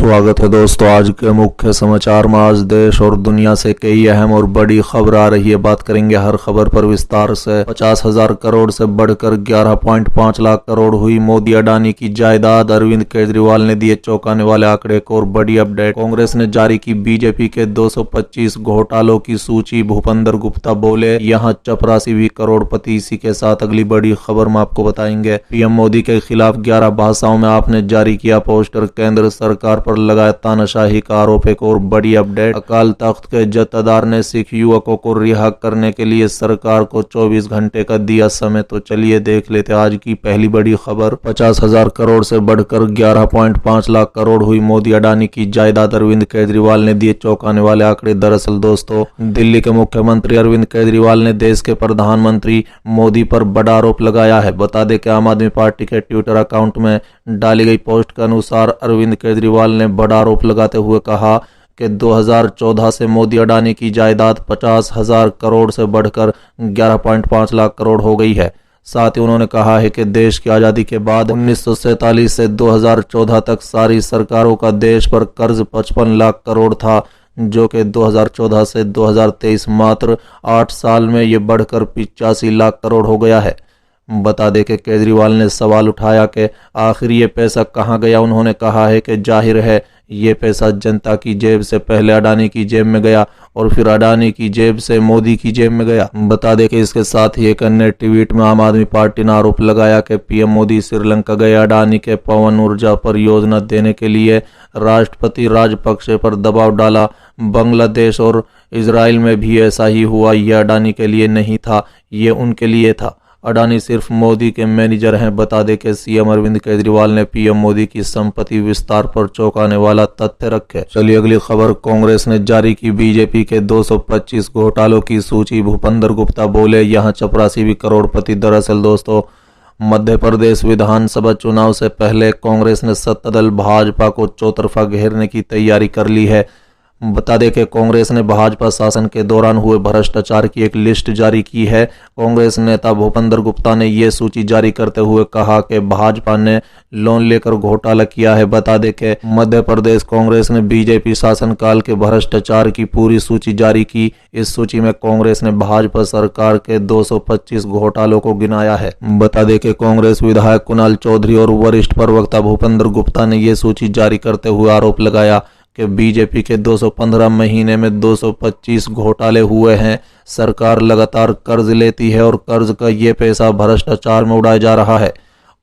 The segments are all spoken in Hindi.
स्वागत है दोस्तों। आज के मुख्य समाचार में आज देश और दुनिया से कई अहम और बड़ी खबर आ रही है। बात करेंगे हर खबर पर विस्तार से। 50,000 करोड़ से बढ़कर 11.5 लाख करोड़ हुई मोदी अडानी की जायदाद। अरविंद केजरीवाल ने दिए चौंकाने वाले आंकड़े को और बड़ी अपडेट। कांग्रेस ने जारी की बीजेपी के 225 घोटालों की सूची। भूपेंद्र गुप्ता बोले यहाँ चपरासी भी करोड़पति। इसी के साथ अगली बड़ी खबर में आपको बताएंगे। पीएम मोदी के खिलाफ 11 भाषाओं में आपने जारी किया पोस्टर। केंद्र सरकार पर लगाया तानाशाही का आरोप। एक और बड़ी अपडेट। अकाल तख्त के जत्थेदार ने सिख युवकों को रिहा करने के लिए सरकार को 24 घंटे का दिया समय। तो चलिए देख लेते आज की पहली बड़ी खबर। 50,000 करोड़ से बढ़कर 11.5 लाख करोड़ हुई मोदी अडानी की जायदाद। अरविंद केजरीवाल ने दिए चौंकाने वाले आंकड़े। दरअसल दोस्तों, दिल्ली के मुख्यमंत्री अरविंद केजरीवाल ने देश के प्रधानमंत्री मोदी पर बड़ा आरोप लगाया है। बता दें कि आम आदमी पार्टी के ट्विटर अकाउंट में डाली गई पोस्ट के अनुसार अरविंद केजरीवाल ने बड़ा आरोप लगाते हुए कहा कि 2014 से मोदी अडानी की जायदाद 50,000 करोड़ से बढ़कर 11.5 लाख करोड़ हो गई है। साथ ही उन्होंने कहा है कि देश की आज़ादी के बाद 1947 से 2014 तक सारी सरकारों का देश पर कर्ज 55 लाख करोड़ था, जो कि 2014 से 2023 मात्र 8 साल में ये बढ़कर 85 लाख करोड़ हो गया है। बता दें कि केजरीवाल ने सवाल उठाया कि आखिर ये पैसा कहाँ गया। उन्होंने कहा है कि जाहिर है ये पैसा जनता की जेब से पहले अडानी की जेब में गया और फिर अडानी की जेब से मोदी की जेब में गया। बता दें कि इसके साथ ही एक अन्य ट्वीट में आम आदमी पार्टी ने आरोप लगाया कि पीएम मोदी श्रीलंका गए। अडानी के पवन ऊर्जा परियोजना देने के लिए राष्ट्रपति राजपक्षे पर दबाव डाला। बांग्लादेश और इजराइल में भी ऐसा ही हुआ। यह अडानी के लिए नहीं था, ये उनके लिए था। अडानी सिर्फ मोदी के मैनेजर हैं। बता दें कि सीएम अरविंद केजरीवाल ने पीएम मोदी की संपत्ति विस्तार पर चौंकाने वाला तथ्य रखे। चलिए अगली खबर। कांग्रेस ने जारी की बीजेपी के 225 घोटालों की सूची। भूपेंद्र गुप्ता बोले यहाँ चपरासी भी करोड़पति। दरअसल दोस्तों, मध्य प्रदेश विधानसभा चुनाव से पहले कांग्रेस ने सत्तादल भाजपा को चौतरफा घेरने की तैयारी कर ली है। बता दें कि कांग्रेस ने भाजपा शासन के दौरान हुए भ्रष्टाचार की एक लिस्ट जारी की है। कांग्रेस नेता भूपेंद्र गुप्ता ने यह सूची जारी करते हुए कहा कि भाजपा ने लोन लेकर घोटाला किया है। बता दें कि मध्य प्रदेश कांग्रेस ने बीजेपी शासनकाल के भ्रष्टाचार की पूरी सूची जारी की। इस सूची में कांग्रेस ने भाजपा सरकार के 225 घोटालों को गिनाया है। बता दें कि कांग्रेस विधायक कुणाल चौधरी और वरिष्ठ प्रवक्ता भूपेंद्र गुप्ता ने यह सूची जारी करते हुए आरोप लगाया कि बीजेपी के 215 महीने में 225 घोटाले हुए हैं। सरकार लगातार कर्ज लेती है और कर्ज का ये पैसा भ्रष्टाचार में उड़ाया जा रहा है।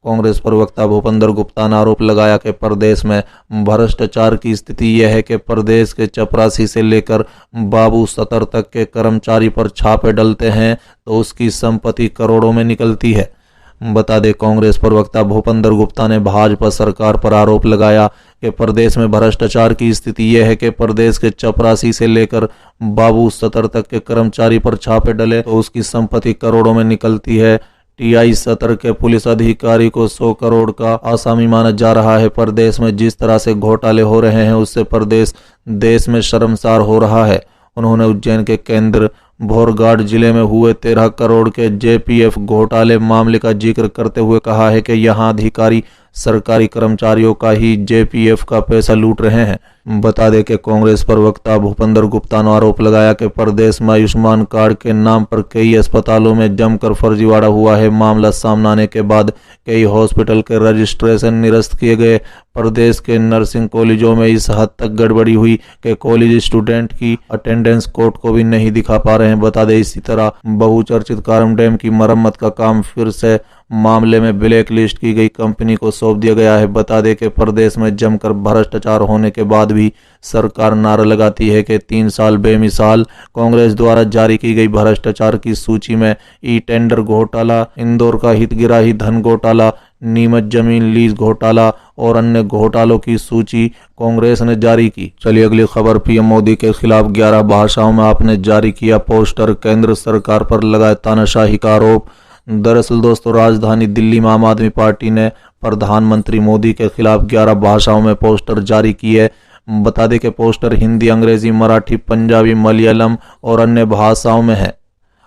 कांग्रेस प्रवक्ता भूपेंद्र गुप्ता ने आरोप लगाया कि प्रदेश में भ्रष्टाचार की स्थिति यह है कि प्रदेश के चपरासी से लेकर बाबू सतर तक के कर्मचारी पर छापे डलते हैं तो उसकी संपत्ति करोड़ों में निकलती है। बता दें, कांग्रेस प्रवक्ता भूपेंद्र गुप्ता ने भाजपा सरकार पर आरोप लगाया कि प्रदेश में भ्रष्टाचार की स्थिति यह है कि प्रदेश के चपरासी से लेकर बाबू सतर तक के कर्मचारी पर छापे डले तो उसकी संपत्ति करोड़ों में निकलती है। टीआई सतर के पुलिस अधिकारी को 100 करोड़ का आसामी माना जा रहा है। प्रदेश में जिस तरह से घोटाले हो रहे हैं उससे प्रदेश देश में शर्मसार हो रहा है। उन्होंने उज्जैन के केंद्र भोरघाट जिले में हुए 13 करोड़ के जेपीएफ घोटाले मामले का जिक्र करते हुए कहा है कि यहां अधिकारी सरकारी कर्मचारियों का ही जेपीएफ का पैसा लूट रहे हैं। बता दें कि कांग्रेस प्रवक्ता भूपेंद्र गुप्ता ने आरोप लगाया कि प्रदेश में आयुष्मान कार्ड के नाम पर कई अस्पतालों में जमकर फर्जीवाड़ा हुआ है। मामला सामने आने के बाद कई हॉस्पिटल के रजिस्ट्रेशन निरस्त किए गए। प्रदेश के नर्सिंग कॉलेजों में इस हद तक गड़बड़ी हुई कि कॉलेज स्टूडेंट की अटेंडेंस कोर्ट को भी नहीं दिखा पा रहे हैं। बता दें, इसी तरह बहुचर्चित कारम डैम की मरम्मत का काम फिर से मामले में ब्लैक लिस्ट की गई कंपनी को सौंप दिया गया है। बता दें कि प्रदेश में जमकर भ्रष्टाचार होने के बाद भी सरकार नारा लगाती है कि 3 साल बेमिसाल। कांग्रेस द्वारा जारी की गई भ्रष्टाचार की सूची में ई टेंडर घोटाला, इंदौर का हितग्राही धन घोटाला, नीमच जमीन लीज घोटाला और अन्य घोटालों की सूची कांग्रेस ने जारी की। चलिए अगली खबर। पीएम मोदी के खिलाफ 11 भाषाओं में आपने जारी किया पोस्टर। केंद्र सरकार पर लगाए तानाशाही का आरोप। दरअसल दोस्तों, राजधानी दिल्ली में आम आदमी पार्टी ने प्रधानमंत्री मोदी के खिलाफ 11 भाषाओं में पोस्टर जारी किए। बता दें कि पोस्टर हिंदी, अंग्रेजी, मराठी, पंजाबी, मलयालम और अन्य भाषाओं में है।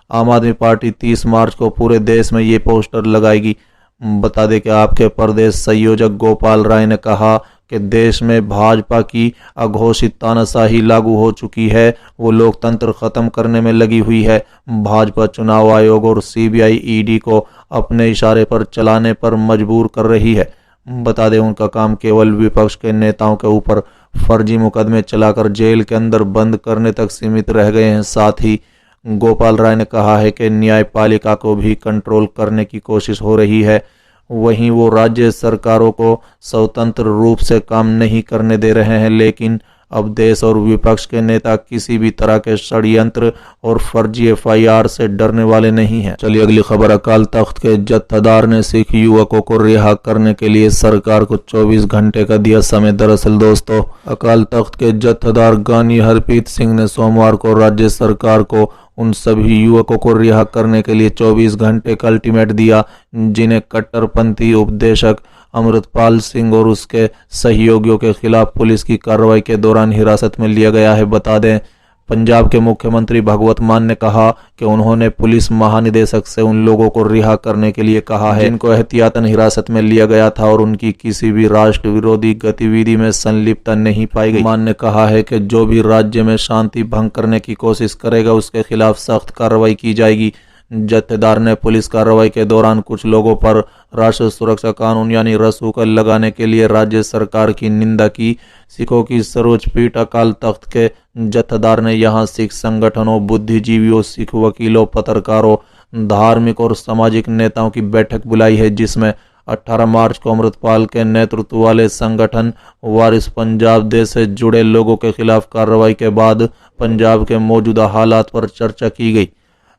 आम आदमी पार्टी 30 मार्च को पूरे देश में ये पोस्टर लगाएगी। बता दें कि आपके प्रदेश संयोजक गोपाल राय ने कहा कि देश में भाजपा की अघोषित तानाशाही लागू हो चुकी है, वो लोकतंत्र खत्म करने में लगी हुई है। भाजपा चुनाव आयोग और सीबीआई ईडी को अपने इशारे पर चलाने पर मजबूर कर रही है। बता दें, उनका काम केवल विपक्ष के नेताओं के ऊपर फर्जी मुकदमे चलाकर जेल के अंदर बंद करने तक सीमित रह गए हैं। साथ ही गोपाल राय ने कहा है कि न्यायपालिका को भी कंट्रोल करने की कोशिश हो रही है। वहीं वो राज्य सरकारों को स्वतंत्र रूप से काम नहीं करने दे रहे हैं, लेकिन अब देश और विपक्ष के नेता किसी भी तरह के षड्यंत्र और फर्जी एफआईआर से डरने वाले नहीं हैं। चलिए अगली खबर। अकाल तख्त के जत्थेदार ने सिख युवकों को रिहा करने के लिए सरकार को 24 घंटे का दिया समय। दरअसल दोस्तों, अकाल तख्त के जत्थेदार गानी हरप्रीत सिंह ने सोमवार को राज्य सरकार को उन सभी युवकों को रिहा करने के लिए 24 घंटे का अल्टीमेट दिया जिन्हें कट्टरपंथी उपदेशक अमृतपाल सिंह और उसके सहयोगियों के खिलाफ पुलिस की कार्रवाई के दौरान हिरासत में लिया गया है। बता दें, पंजाब के मुख्यमंत्री भगवत मान ने कहा कि उन्होंने पुलिस महानिदेशक से उन लोगों को रिहा करने के लिए कहा है जिनको एहतियातन हिरासत में लिया गया था और उनकी किसी भी राष्ट्र विरोधी गतिविधि में संलिप्तता नहीं पाई गई। मान ने कहा है कि जो भी राज्य में शांति भंग करने की कोशिश करेगा उसके खिलाफ सख्त कार्रवाई की जाएगी। जत्थेदार ने पुलिस कार्रवाई के दौरान कुछ लोगों पर राष्ट्रीय सुरक्षा कानून यानी रसूख लगाने के लिए राज्य सरकार की निंदा की। सिखों की सर्वोच्च पीठ अकाल तख्त के जत्थेदार ने यहां सिख संगठनों, बुद्धिजीवियों, सिख वकीलों, पत्रकारों, धार्मिक और सामाजिक नेताओं की बैठक बुलाई है, जिसमें 18 मार्च को अमृतपाल के नेतृत्व वाले संगठन वारिस पंजाब देश से जुड़े लोगों के खिलाफ कार्रवाई के बाद पंजाब के मौजूदा हालात पर चर्चा की गई।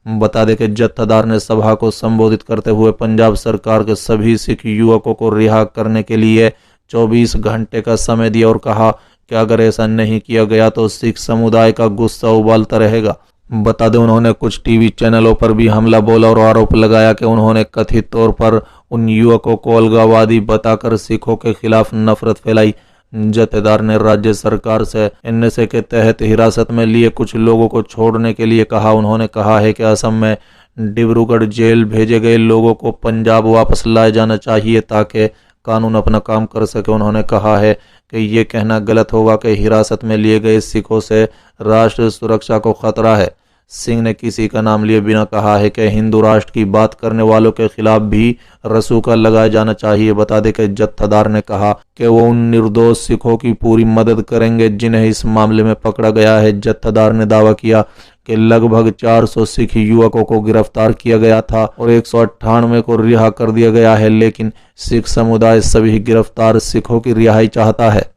बता दें कि जत्थेदार ने सभा को संबोधित करते हुए पंजाब सरकार के सभी सिख युवकों को रिहा करने के लिए 24 घंटे का समय दिया और कहा कि अगर ऐसा नहीं किया गया तो सिख समुदाय का गुस्सा उबालता रहेगा। बता दें, उन्होंने कुछ टीवी चैनलों पर भी हमला बोला और आरोप लगाया कि उन्होंने कथित तौर पर उन युवकों को अलगाववादी बताकर सिखों के खिलाफ नफरत फैलाई। जत्थेदार ने राज्य सरकार से एनएसए के तहत हिरासत में लिए कुछ लोगों को छोड़ने के लिए कहा। उन्होंने कहा है कि असम में डिब्रूगढ़ जेल भेजे गए लोगों को पंजाब वापस लाया जाना चाहिए ताकि कानून अपना काम कर सके। उन्होंने कहा है कि ये कहना गलत होगा कि हिरासत में लिए गए सिखों से राष्ट्र सुरक्षा को खतरा है। सिंह ने किसी का नाम लिए बिना कहा है कि हिंदू राष्ट्र की बात करने वालों के खिलाफ भी रसूखा लगाया जाना चाहिए। बता दें कि जत्थेदार ने कहा कि वो उन निर्दोष सिखों की पूरी मदद करेंगे जिन्हें इस मामले में पकड़ा गया है। जत्थेदार ने दावा किया कि लगभग 400 सिख युवकों को गिरफ्तार किया गया था और 198 को रिहा कर दिया गया है, लेकिन सिख समुदाय सभी गिरफ्तार सिखों की रिहाई चाहता है।